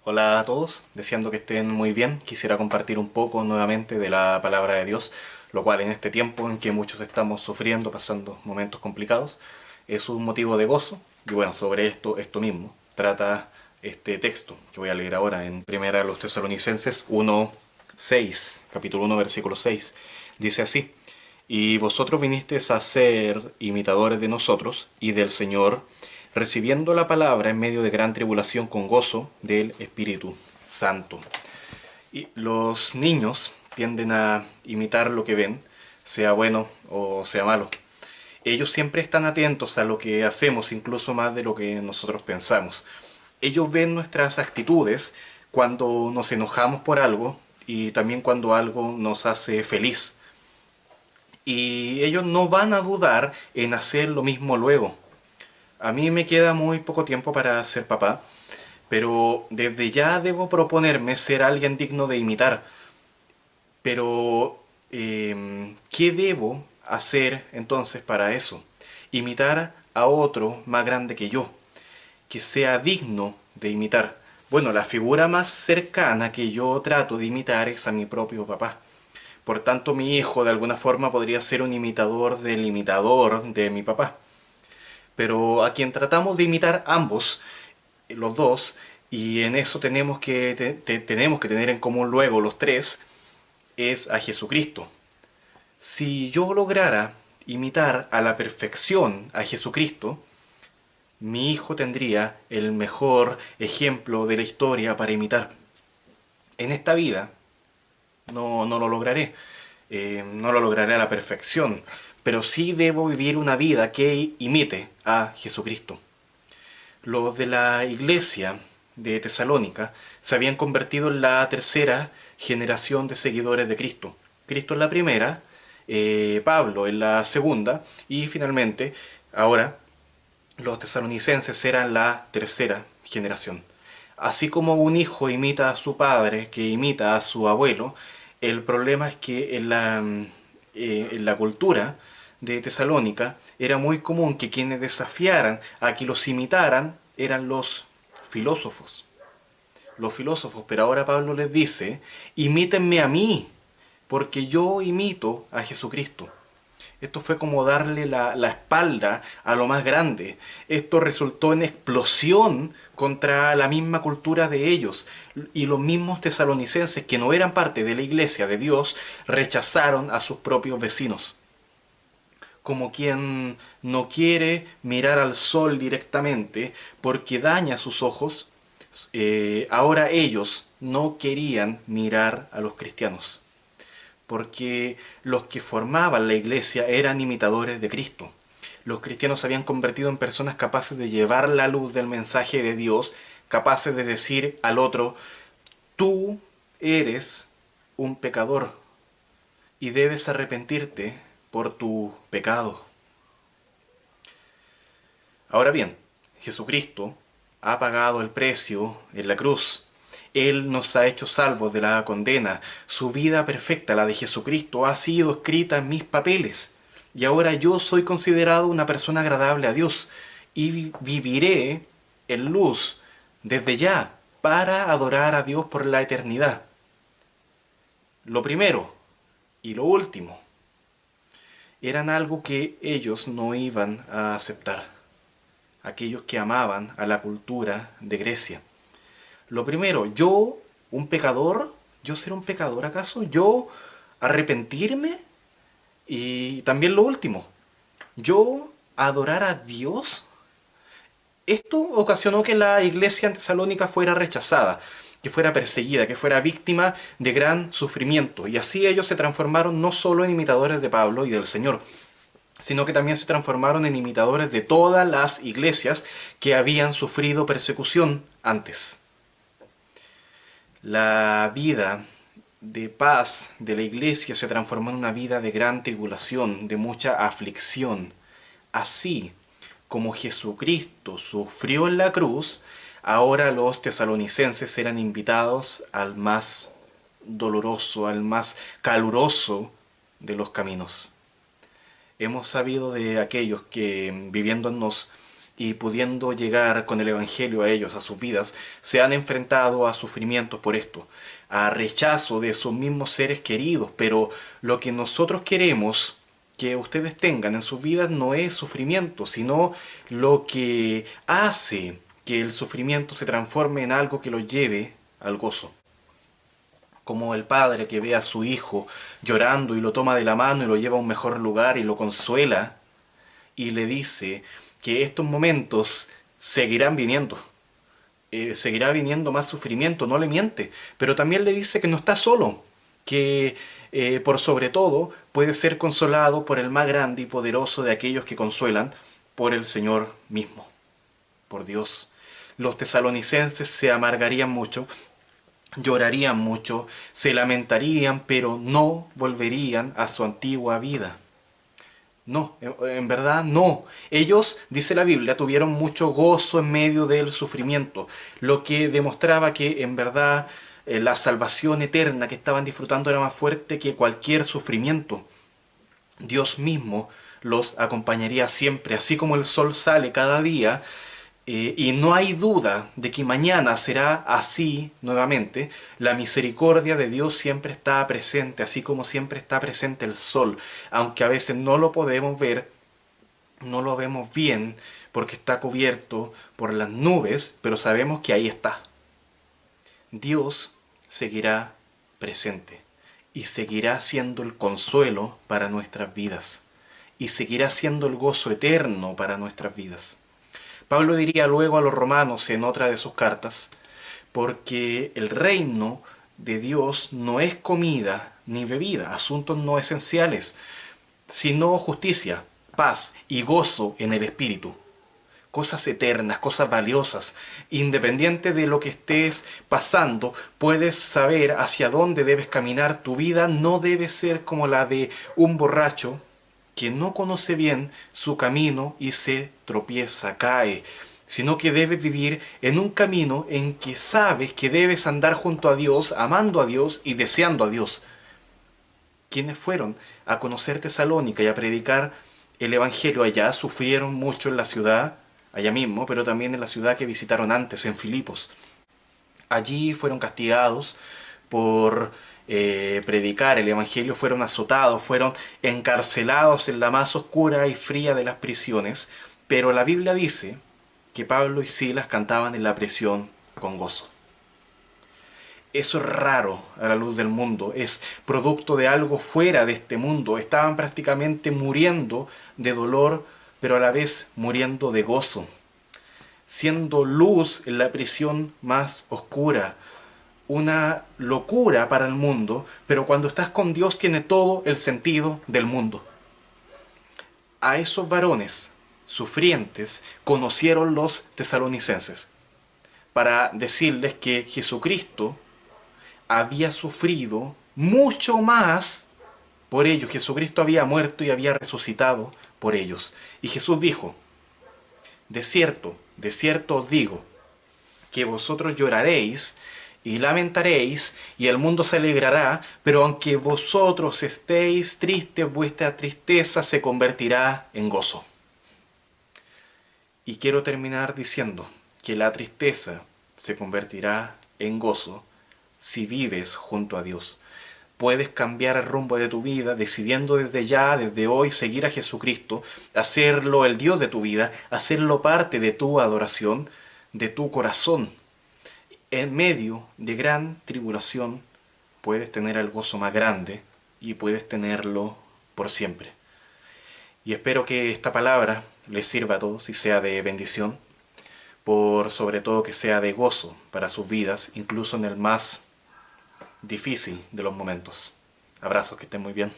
Hola a todos, deseando que estén muy bien. Quisiera compartir un poco nuevamente de la palabra de Dios, lo cual en este tiempo en que muchos estamos sufriendo, pasando momentos complicados, es un motivo de gozo. Y bueno, sobre esto mismo trata este texto que voy a leer ahora en Primera de los Tesalonicenses 1:6, capítulo 1, versículo 6. Dice así: Y vosotros vinisteis a ser imitadores de nosotros y del Señor, recibiendo la palabra en medio de gran tribulación con gozo del Espíritu Santo. Y los niños tienden a imitar lo que ven, sea bueno o sea malo. Ellos siempre están atentos a lo que hacemos, incluso más de lo que nosotros pensamos. Ellos ven nuestras actitudes cuando nos enojamos por algo y también cuando algo nos hace feliz. Y ellos no van a dudar en hacer lo mismo luego. A mí me queda muy poco tiempo para ser papá, pero desde ya debo proponerme ser alguien digno de imitar. Pero, ¿qué debo hacer entonces para eso? Imitar a otro más grande que yo, que sea digno de imitar. Bueno, la figura más cercana que yo trato de imitar es a mi propio papá. Por tanto, mi hijo de alguna forma podría ser un imitador del imitador de mi papá. Pero a quien tratamos de imitar ambos, los dos, y en eso tenemos que tener en común luego los tres, es a Jesucristo. Si yo lograra imitar a la perfección a Jesucristo, mi hijo tendría el mejor ejemplo de la historia para imitar. En esta vida no lo lograré, no lo lograré a la perfección, pero sí debo vivir una vida que imite a Jesucristo. Los de la iglesia de Tesalónica se habían convertido en la tercera generación de seguidores de Cristo. Cristo en la primera, Pablo en la segunda y finalmente ahora los tesalonicenses eran la tercera generación. Así como un hijo imita a su padre, que imita a su abuelo, el problema es que en la cultura de Tesalónica era muy común que quienes desafiaran a que los imitaran eran los filósofos. Los filósofos, pero ahora Pablo les dice, imítenme a mí, porque yo imito a Jesucristo. Esto fue como darle la espalda a lo más grande. Esto resultó en explosión contra la misma cultura de ellos. Y los mismos tesalonicenses, que no eran parte de la iglesia de Dios, rechazaron a sus propios vecinos. Como quien no quiere mirar al sol directamente porque daña sus ojos, ahora ellos no querían mirar a los cristianos porque los que formaban la iglesia eran imitadores de Cristo. Los cristianos se habían convertido en personas capaces de llevar la luz del mensaje de Dios, capaces de decir al otro, tú eres un pecador y debes arrepentirte por tu pecado. Ahora bien, Jesucristo ha pagado el precio en la cruz. Él nos ha hecho salvos de la condena. Su vida perfecta, la de Jesucristo, ha sido escrita en mis papeles. Y ahora yo soy considerado una persona agradable a Dios y viviré en luz desde ya para adorar a Dios por la eternidad. Lo primero y lo último eran algo que ellos no iban a aceptar, aquellos que amaban a la cultura de Grecia. Lo primero, yo, un pecador, yo ser un pecador acaso, yo arrepentirme y también lo último, yo adorar a Dios. Esto ocasionó que la iglesia en Tesalónica fuera rechazada, que fuera perseguida, que fuera víctima de gran sufrimiento. Y así ellos se transformaron no solo en imitadores de Pablo y del Señor, sino que también se transformaron en imitadores de todas las iglesias que habían sufrido persecución antes. La vida de paz de la iglesia se transformó en una vida de gran tribulación, de mucha aflicción. Así como Jesucristo sufrió en la cruz, ahora los tesalonicenses eran invitados al más doloroso, al más caluroso de los caminos. Hemos sabido de aquellos que viviéndonos y pudiendo llegar con el Evangelio a ellos, a sus vidas, se han enfrentado a sufrimientos por esto, a rechazo de esos mismos seres queridos. Pero lo que nosotros queremos que ustedes tengan en sus vidas no es sufrimiento, sino lo que hace que el sufrimiento se transforme en algo que los lleve al gozo. Como el padre que ve a su hijo llorando y lo toma de la mano y lo lleva a un mejor lugar y lo consuela y le dice que estos momentos seguirán viniendo. Seguirá viniendo más sufrimiento, no le miente, pero también le dice que no está solo, que por sobre todo puede ser consolado por el más grande y poderoso de aquellos que consuelan, por el Señor mismo, por Dios. Los tesalonicenses se amargarían mucho, llorarían mucho, se lamentarían, pero no volverían a su antigua vida. No, en verdad no. Ellos, dice la Biblia, tuvieron mucho gozo en medio del sufrimiento, lo que demostraba que en verdad la salvación eterna que estaban disfrutando era más fuerte que cualquier sufrimiento. Dios mismo los acompañaría siempre, así como el sol sale cada día, y no hay duda de que mañana será así nuevamente. La misericordia de Dios siempre está presente, así como siempre está presente el sol, aunque a veces no lo podemos ver, no lo vemos bien porque está cubierto por las nubes, pero sabemos que ahí está. Dios seguirá presente y seguirá siendo el consuelo para nuestras vidas y seguirá siendo el gozo eterno para nuestras vidas. Pablo diría luego a los romanos en otra de sus cartas, porque el reino de Dios no es comida ni bebida, asuntos no esenciales, sino justicia, paz y gozo en el Espíritu. Cosas eternas, cosas valiosas. Independiente de lo que estés pasando, puedes saber hacia dónde debes caminar. Tu vida no debe ser como la de un borracho que no conoce bien su camino y se tropieza, cae, sino que debes vivir en un camino en que sabes que debes andar junto a Dios, amando a Dios y deseando a Dios. Quienes fueron a conocer Tesalónica y a predicar el Evangelio allá sufrieron mucho en la ciudad, allá mismo, pero también en la ciudad que visitaron antes, en Filipos. Allí fueron castigados por predicar el Evangelio, fueron azotados, fueron encarcelados en la más oscura y fría de las prisiones, pero la Biblia dice que Pablo y Silas cantaban en la prisión con gozo. Eso es raro a la luz del mundo, es producto de algo fuera de este mundo. Estaban prácticamente muriendo de dolor, pero a la vez muriendo de gozo, siendo luz en la prisión más oscura. Una locura para el mundo, pero cuando estás con Dios tiene todo el sentido del mundo. A esos varones sufrientes conocieron los tesalonicenses para decirles que Jesucristo había sufrido mucho más por ellos. Jesucristo había muerto y había resucitado por ellos. Y Jesús dijo, de cierto os digo, que vosotros lloraréis y lamentaréis, y el mundo se alegrará, pero aunque vosotros estéis tristes, vuestra tristeza se convertirá en gozo. Y quiero terminar diciendo que la tristeza se convertirá en gozo si vives junto a Dios. Puedes cambiar el rumbo de tu vida decidiendo desde ya, desde hoy, seguir a Jesucristo, hacerlo el Dios de tu vida, hacerlo parte de tu adoración, de tu corazón. En medio de gran tribulación puedes tener el gozo más grande y puedes tenerlo por siempre. Y espero que esta palabra les sirva a todos y sea de bendición, por sobre todo que sea de gozo para sus vidas, incluso en el más difícil de los momentos. Abrazos, que estén muy bien.